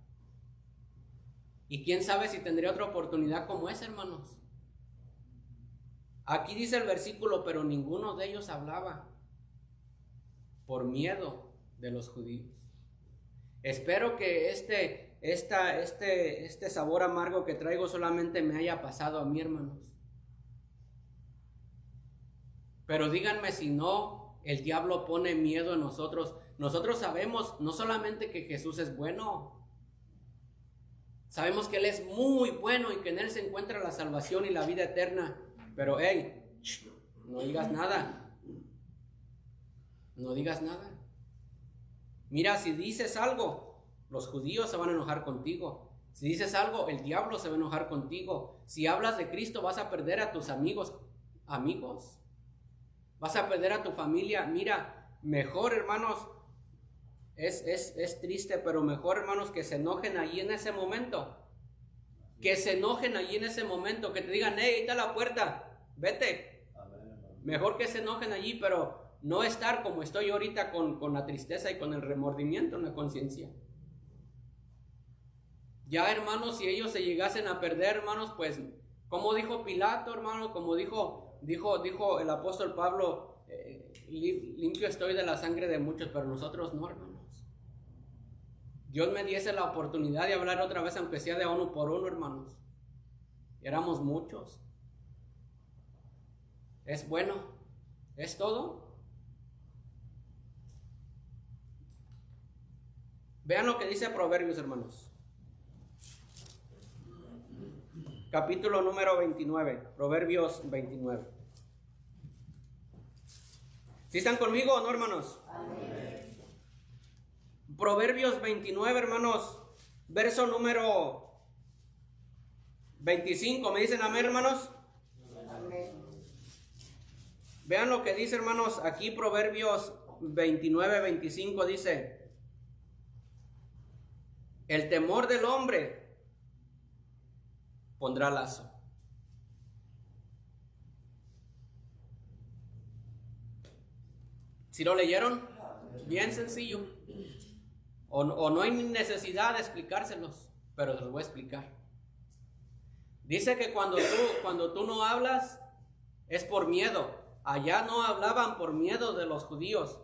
Y quién sabe si tendré otra oportunidad como esa, hermanos. Aquí dice el versículo, pero ninguno de ellos hablaba por miedo de los judíos. Espero que este sabor amargo que traigo solamente me haya pasado a mí, hermanos. Pero díganme si no, el diablo pone miedo en nosotros. Nosotros sabemos no solamente que Jesús es bueno, sabemos que Él es muy bueno y que en Él se encuentra la salvación y la vida eterna. Pero no digas nada. No digas nada. Mira, si dices algo, los judíos se van a enojar contigo. Si dices algo, el diablo se va a enojar contigo. Si hablas de Cristo, vas a perder a tus amigos. Vas a perder a tu familia. Mira, mejor, hermanos, es triste, pero mejor, hermanos, que se enojen allí en ese momento. Que se enojen allí en ese momento. Que te digan, ahí está la puerta, vete. Mejor que se enojen allí, pero no estar como estoy ahorita con la tristeza y con el remordimiento en la conciencia. Ya, hermanos, si ellos se llegasen a perder, hermanos, pues, como dijo Pilato, hermano, como dijo el apóstol Pablo, limpio estoy de la sangre de muchos, pero nosotros no, hermanos. Dios me diese la oportunidad de hablar otra vez, aunque sea de uno por uno, hermanos. Éramos muchos. Es bueno, es todo. Vean lo que dice Proverbios, hermanos. Capítulo número 29, Proverbios 29. ¿Sí están conmigo o no, hermanos? Amén. Proverbios 29, hermanos, verso número 25. ¿Me dicen amén, hermanos? Amén. Vean lo que dice, hermanos, aquí Proverbios 29, 25 dice: el temor del hombre pondrá lazo. ¿Sí lo leyeron? Bien sencillo. O no hay necesidad de explicárselos, pero se los voy a explicar. Dice que cuando tú no hablas es por miedo. Allá no hablaban por miedo de los judíos.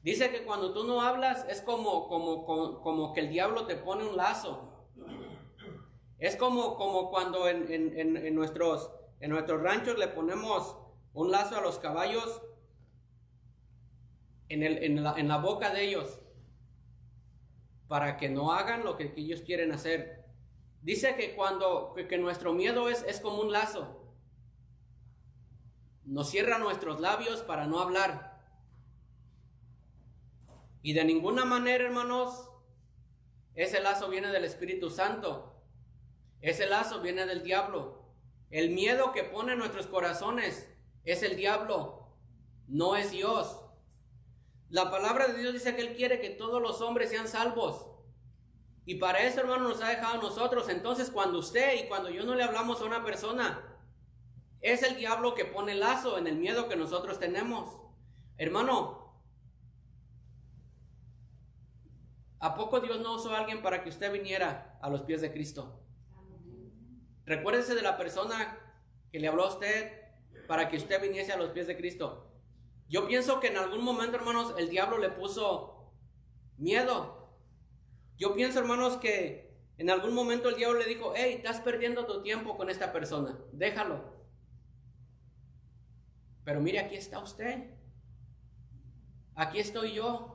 Dice que cuando tú no hablas es como que el diablo te pone un lazo. Es como cuando en nuestros ranchos le ponemos un lazo a los caballos en la boca de ellos, para que no hagan lo que ellos quieren hacer. Dice que nuestro miedo es como un lazo. Nos cierra nuestros labios para no hablar. Y de ninguna manera, hermanos, ese lazo viene del Espíritu Santo. Ese lazo viene del diablo. El miedo que pone en nuestros corazones es el diablo, no es Dios. La palabra de Dios dice que Él quiere que todos los hombres sean salvos. Y para eso, hermano, nos ha dejado a nosotros. Entonces, cuando usted y cuando yo no le hablamos a una persona, es el diablo que pone el lazo en el miedo que nosotros tenemos. Hermano, ¿a poco Dios no usó a alguien para que usted viniera a los pies de Cristo? Recuérdese de la persona que le habló a usted para que usted viniese a los pies de Cristo. Yo pienso que en algún momento, hermanos, el diablo le puso miedo. Yo pienso, hermanos, que en algún momento el diablo le dijo: hey, estás perdiendo tu tiempo con esta persona, déjalo. Pero mire, aquí está usted. aquí estoy yo.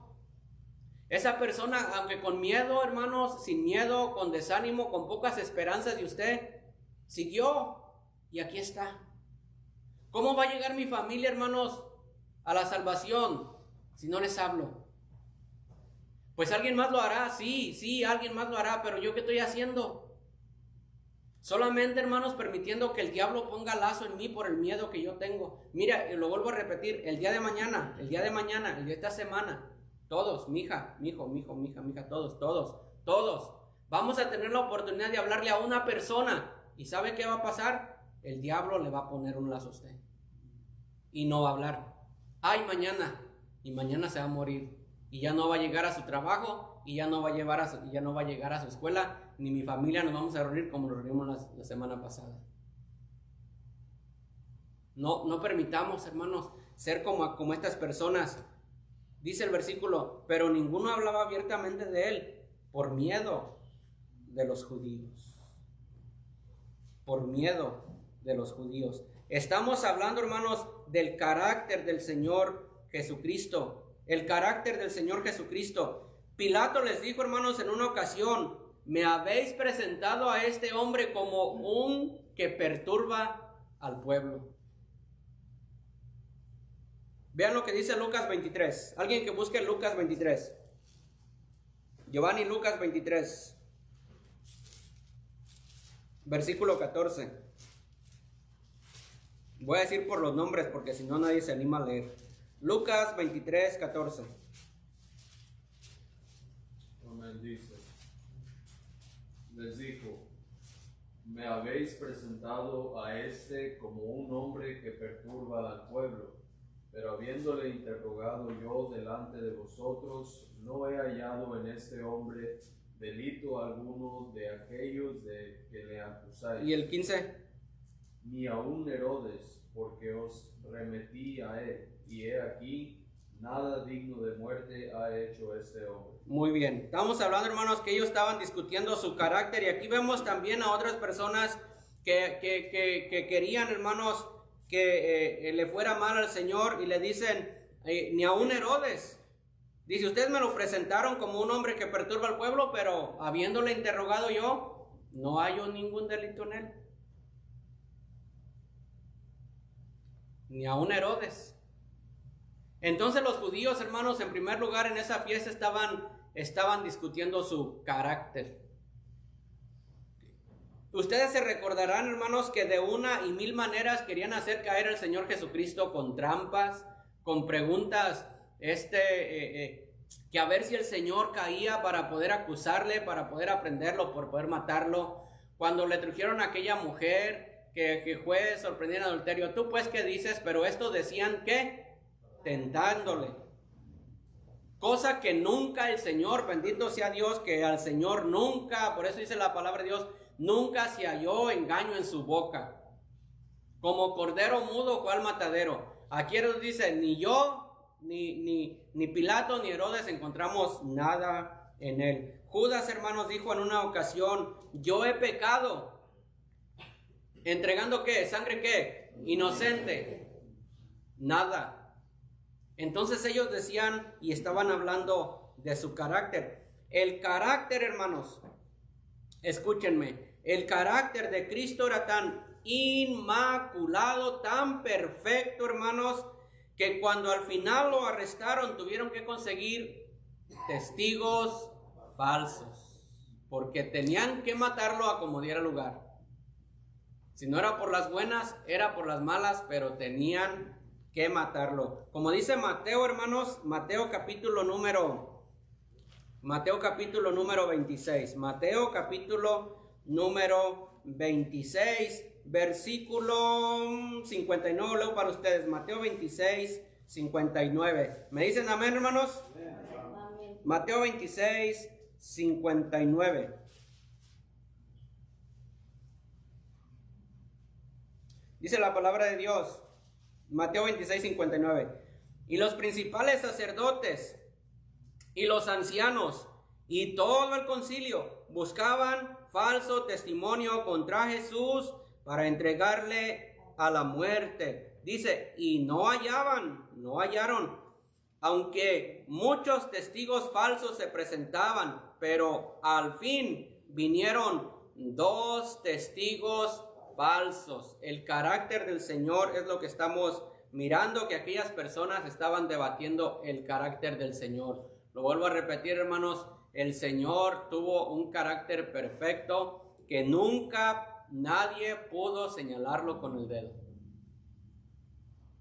Esa persona, aunque con miedo, hermanos, sin miedo, con desánimo, con pocas esperanzas de usted, siguió y aquí está. ¿Cómo va a llegar mi familia, hermanos, a la salvación si no les hablo? Pues alguien más lo hará, sí, alguien más lo hará, pero ¿yo qué estoy haciendo? Solamente, hermanos, permitiendo que el diablo ponga lazo en mí por el miedo que yo tengo. Mira, lo vuelvo a repetir, el día de mañana, el día de esta semana, todos, mi hija, mi hijo, todos, vamos a tener la oportunidad de hablarle a una persona. ¿Y sabe qué va a pasar? El diablo le va a poner un lazo a usted. Y no va a hablar. Ay, mañana. Y mañana se va a morir. Y ya no va a llegar a su trabajo. Y ya no va a llegar a su escuela. Ni mi familia nos vamos a reunir como nos reunimos la semana pasada. No permitamos, hermanos, ser como estas personas. Dice el versículo, pero ninguno hablaba abiertamente de él por miedo de los judíos. Por miedo de los judíos. Estamos hablando, hermanos, del carácter del Señor Jesucristo. El carácter del Señor Jesucristo. Pilato les dijo, hermanos, en una ocasión, me habéis presentado a este hombre como un que perturba al pueblo. Vean lo que dice Lucas 23. Alguien que busque Lucas 23. Giovanni, Lucas 23. Versículo 14. Voy a decir por los nombres porque si no nadie se anima a leer. Lucas 23, 14. Amén, dice. Les dijo, me habéis presentado a este como un hombre que perturba al pueblo, pero habiéndole interrogado yo delante de vosotros, no he hallado en este hombre delito alguno de aquellos de que le acusáis. ¿Y el 15? Ni aun Herodes, porque os remetí a él, y he aquí, nada digno de muerte ha hecho este hombre. Muy bien, estamos hablando, hermanos, que ellos estaban discutiendo su carácter, y aquí vemos también a otras personas que querían, hermanos, que le fuera mal al Señor, y le dicen, ni aun Herodes. Dice, ustedes me lo presentaron como un hombre que perturba al pueblo, pero habiéndole interrogado yo, no hallo ningún delito en él. Ni aun Herodes. Entonces los judíos, hermanos, en primer lugar en esa fiesta estaban discutiendo su carácter. Ustedes se recordarán, hermanos, que de una y mil maneras querían hacer caer al Señor Jesucristo con trampas, con preguntas, que a ver si el Señor caía para poder acusarle, para poder aprenderlo, por poder matarlo. Cuando le trajeron a aquella mujer que fue sorprendida en adulterio, tú pues qué dices, pero esto decían que tentándole. Cosa que nunca el Señor, bendito sea Dios, que al Señor nunca, por eso dice la palabra de Dios, nunca se halló engaño en su boca. Como cordero mudo fue al matadero. Aquí nos dice, ni yo, ni Pilato, ni Herodes encontramos nada en él. Judas, hermanos, dijo en una ocasión, yo he pecado. ¿Entregando qué? ¿Sangre qué? Inocente. Nada. Entonces ellos decían y estaban hablando de su carácter. El carácter, hermanos, escúchenme, el carácter de Cristo era tan inmaculado, tan perfecto, hermanos, que cuando al final lo arrestaron tuvieron que conseguir testigos falsos, porque tenían que matarlo a como diera lugar. Si no era por las buenas, era por las malas, pero tenían que matarlo. Como dice Mateo, hermanos, Mateo capítulo número 26. Mateo capítulo número 26, versículo 59, leo para ustedes. Mateo 26, 59. ¿Me dicen amén, hermanos? Amén. Mateo 26, 59. Dice la palabra de Dios, Mateo 26, 59. Y los principales sacerdotes y los ancianos y todo el concilio buscaban falso testimonio contra Jesús para entregarle a la muerte. Dice, y no hallaron, aunque muchos testigos falsos se presentaban, pero al fin vinieron 2 testigos falsos. El carácter del Señor es lo que estamos mirando, que aquellas personas estaban debatiendo el carácter del Señor. Lo vuelvo a repetir, hermanos, el Señor tuvo un carácter perfecto que nunca nadie pudo señalarlo con el dedo.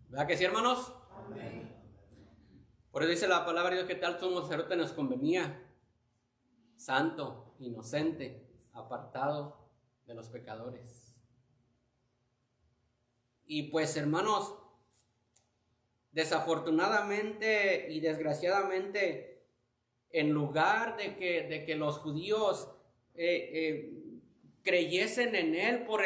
¿Verdad que sí, hermanos? Amén. Por eso dice la palabra de Dios que tal sumo sacerdote nos convenía, santo, inocente, apartado de los pecadores. Y pues, hermanos, desafortunadamente y desgraciadamente, en lugar de que los judíos creyesen en él por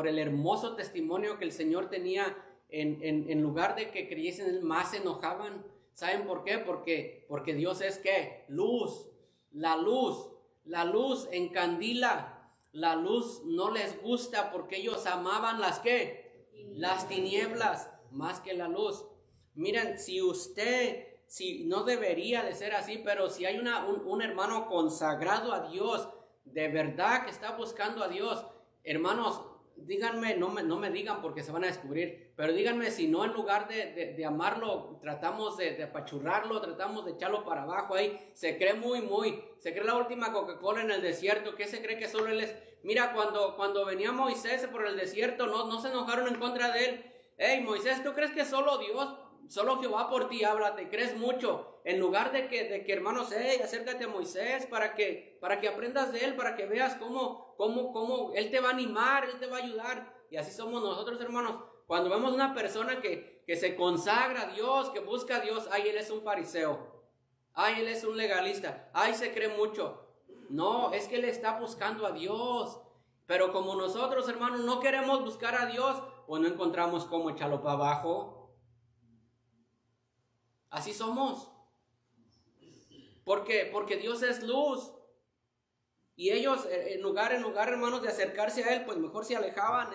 el hermoso testimonio que el Señor tenía, en lugar de que creyesen en él, más se enojaban. ¿Saben por qué? Porque Dios es ¿qué? Luz. La luz encandila. La luz no les gusta porque ellos amaban las ¿qué? Las tinieblas más que la luz. Miren, si no debería de ser así, pero si hay un hermano consagrado a Dios, de verdad que está buscando a Dios, hermanos, díganme, no me digan porque se van a descubrir, pero díganme si no, en lugar de amarlo, tratamos de apachurrarlo, tratamos de echarlo para abajo. Ahí se cree se cree la última Coca-Cola en el desierto. ¿Qué se cree que solo él es? Mira, cuando venía Moisés por el desierto, no se enojaron en contra de él. Hey, Moisés, ¿tú crees que solo Jehová por ti habla? Te crees mucho. En lugar de que hermanos, acércate a Moisés para que aprendas de él, para que veas cómo él te va a animar, él te va a ayudar. Y así somos nosotros, hermanos. Cuando vemos una persona que se consagra a Dios, que busca a Dios, ay, él es un fariseo, ay, él es un legalista, ay, se cree mucho. No, es que él está buscando a Dios. Pero como nosotros, hermanos, no queremos buscar a Dios, pues no encontramos cómo echarlo para abajo. Así somos. Porque Dios es luz. Y ellos, en lugar, hermanos, de acercarse a él, pues mejor se alejaban.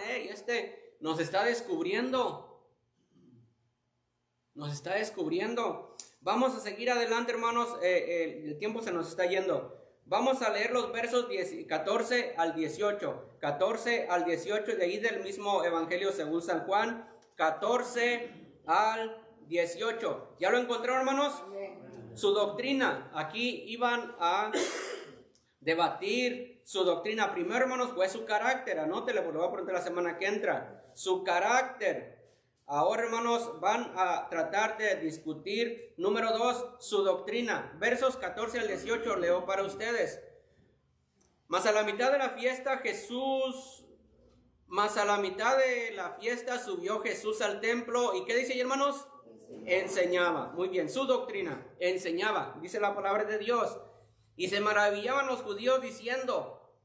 Nos está descubriendo. Nos está descubriendo. Vamos a seguir adelante, hermanos. El tiempo se nos está yendo. Vamos a leer los versos 14 al 18. 14 al 18, de ahí del mismo Evangelio según San Juan. 14 al 18. ¿Ya lo encontraron, hermanos? Su doctrina. Aquí iban a debatir su doctrina. Primero, hermanos, fue su carácter. Anótele, porque lo voy a preguntar la semana que entra. Su carácter. Ahora, hermanos, van a tratar de discutir, número 2, su doctrina. Versos 14 al 18, leo para ustedes. Mas a la mitad de la fiesta subió Jesús al templo. ¿Y qué dice ahí, hermanos? Enseñaba. Muy bien, su doctrina. Enseñaba, dice la palabra de Dios. Y se maravillaban los judíos diciendo,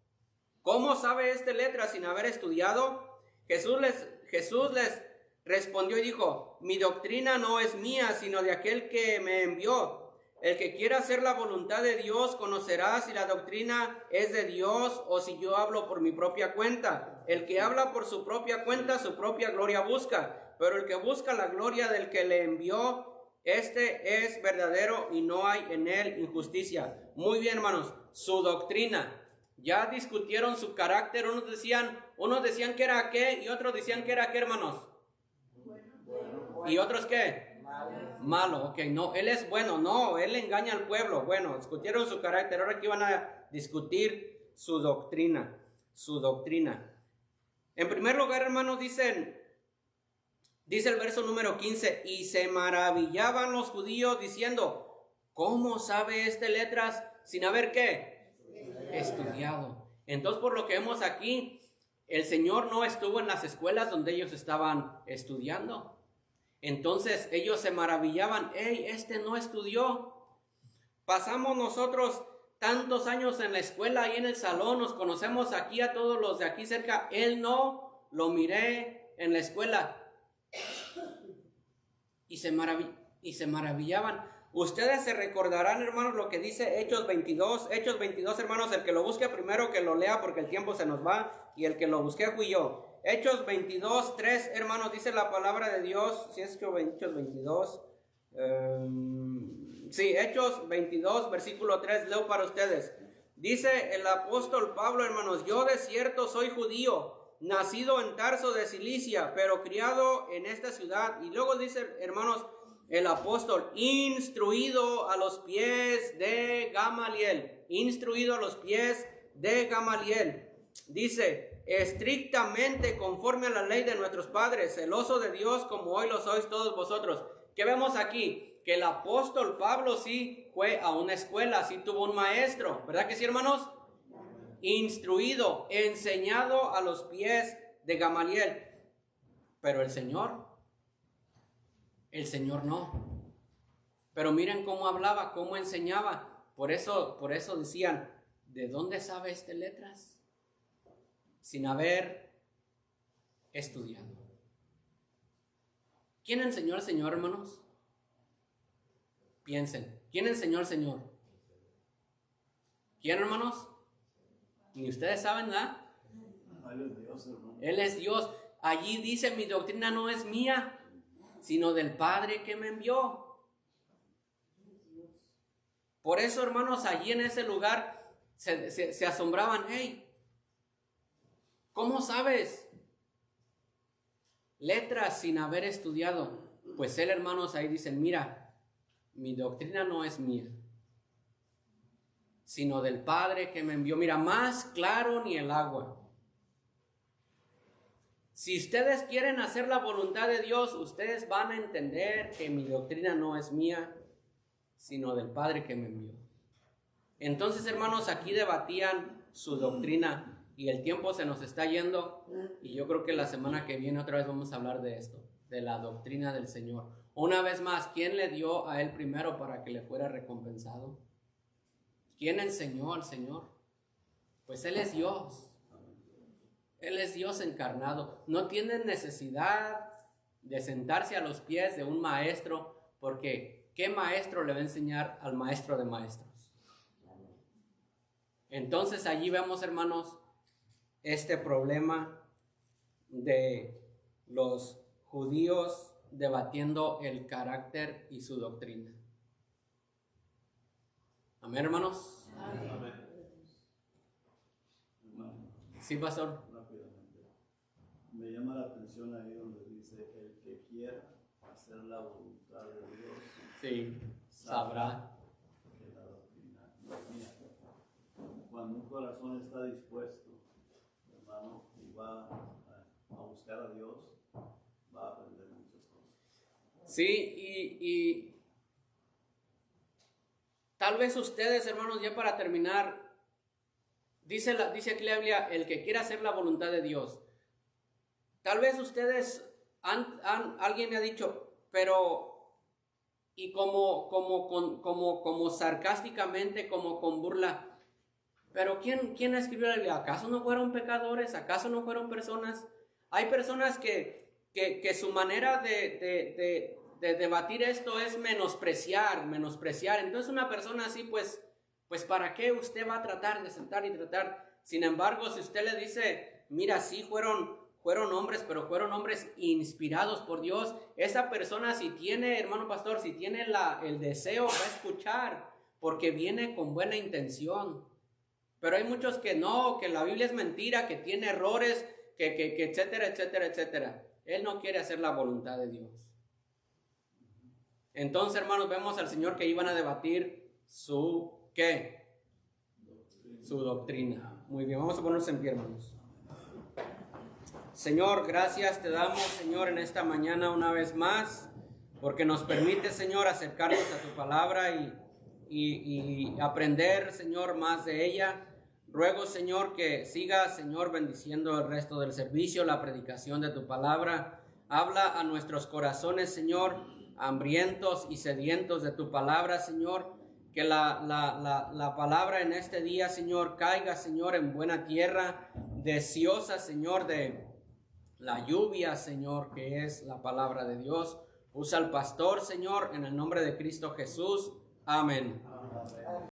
¿cómo sabe este letra sin haber estudiado? Jesús les respondió y dijo, mi doctrina no es mía, sino de aquel que me envió. El que quiera hacer la voluntad de Dios conocerá si la doctrina es de Dios o si yo hablo por mi propia cuenta. El que habla por su propia cuenta, su propia gloria busca. Pero el que busca la gloria del que le envió, este es verdadero y no hay en él injusticia. Muy bien, hermanos, su doctrina. Ya discutieron su carácter. Unos decían que era qué y otros decían que era qué, hermanos. ¿Y otros qué? Malo, ok, no, él es bueno, no, él engaña al pueblo. Bueno, discutieron su carácter, ahora aquí van a discutir su doctrina, En primer lugar, hermanos, dice el verso número 15, y se maravillaban los judíos diciendo, ¿cómo sabe este letras sin haber qué? Estudiado. Entonces, por lo que vemos aquí, el Señor no estuvo en las escuelas donde ellos estaban estudiando. Entonces ellos se maravillaban, este no estudió. Pasamos nosotros tantos años en la escuela y en el salón, nos conocemos aquí a todos los de aquí cerca. Él no, lo miré en la escuela. Y se maravillaban. Ustedes se recordarán, hermanos, lo que dice Hechos 22. Hechos 22, hermanos, el que lo busque primero que lo lea porque el tiempo se nos va. Y el que lo busque fui yo. Hechos 22, 3, hermanos, dice la palabra de Dios. Si es que Hechos 22, Sí, Hechos 22, versículo 3, leo para ustedes. Dice el apóstol Pablo, hermanos, yo de cierto soy judío, nacido en Tarso de Cilicia, pero criado en esta ciudad. Y luego dice, hermanos, el apóstol, instruido a los pies de Gamaliel, instruido a los pies de Gamaliel. Dice, estrictamente conforme a la ley de nuestros padres, celoso de Dios como hoy lo sois todos vosotros. ¿Qué vemos aquí? Que el apóstol Pablo sí fue a una escuela, sí tuvo un maestro, ¿verdad que sí, hermanos? Instruido, enseñado a los pies de Gamaliel. Pero el Señor no. Pero miren cómo hablaba, cómo enseñaba. Por eso decían, ¿de dónde sabe este letras? Sin haber estudiado. ¿Quién enseñó al Señor, hermanos? Piensen, ¿quién enseñó al Señor? ¿Quién, hermanos? Ni ustedes saben, ¿verdad? Él es Dios, hermano. Él es Dios. Allí dice, mi doctrina no es mía, sino del Padre que me envió. Por eso, hermanos, allí en ese lugar se asombraban. Hey, ¿cómo sabes letras sin haber estudiado? Pues él, hermanos, ahí dicen, mira, mi doctrina no es mía, sino del Padre que me envió. Mira, más claro ni el agua. Si ustedes quieren hacer la voluntad de Dios, ustedes van a entender que mi doctrina no es mía, sino del Padre que me envió. Entonces, hermanos, aquí debatían su doctrina y el tiempo se nos está yendo y yo creo que la semana que viene otra vez vamos a hablar de esto, de la doctrina del Señor. Una vez más, ¿quién le dio a él primero para que le fuera recompensado? ¿Quién enseñó al Señor? Pues Él es Dios. Él es Dios encarnado. No tienen necesidad de sentarse a los pies de un maestro, porque ¿qué maestro le va a enseñar al maestro de maestros? Entonces allí vemos, hermanos, este problema de los judíos debatiendo el carácter y su doctrina. Amén, hermanos. Amén. Sí, pastor. Rápidamente. Me llama la atención ahí donde dice, el que quiera hacer la voluntad de Dios, Sí, sabrá que la doctrina no es mía. Cuando un corazón está dispuesto, hermano, y va a buscar a Dios, va a aprender muchas cosas. Sí, y tal vez ustedes, hermanos, ya para terminar, dice aquí la Biblia, el que quiera hacer la voluntad de Dios. Tal vez ustedes, alguien me ha dicho, pero, y como sarcásticamente, como con burla, pero ¿quién escribió la Biblia? ¿Acaso no fueron pecadores? ¿Acaso no fueron personas? Hay personas que su manera de debatir esto es menospreciar. Entonces una persona así, pues ¿para qué usted va a tratar de sentar y tratar? Sin embargo, si usted le dice, mira, sí fueron hombres, pero fueron hombres inspirados por Dios, esa persona, si tiene, hermano pastor, si tiene el deseo, va a escuchar, porque viene con buena intención. Pero hay muchos que no, que la Biblia es mentira, que tiene errores, que etcétera, etcétera, etcétera. Él no quiere hacer la voluntad de Dios. Entonces, hermanos, vemos al Señor que iban a debatir su, ¿qué? Su doctrina. Muy bien, vamos a ponernos en pie, hermanos. Señor, gracias te damos, Señor, en esta mañana una vez más, porque nos permite, Señor, acercarnos a tu palabra y aprender, Señor, más de ella. Ruego, Señor, que sigas, Señor, bendiciendo el resto del servicio, la predicación de tu palabra. Habla a nuestros corazones, Señor, hambrientos y sedientos de tu palabra, Señor. Que la palabra en este día, Señor, caiga, Señor, en buena tierra, deseosa, Señor, de la lluvia, Señor, que es la palabra de Dios. Usa al pastor, Señor, en el nombre de Cristo Jesús. Amén.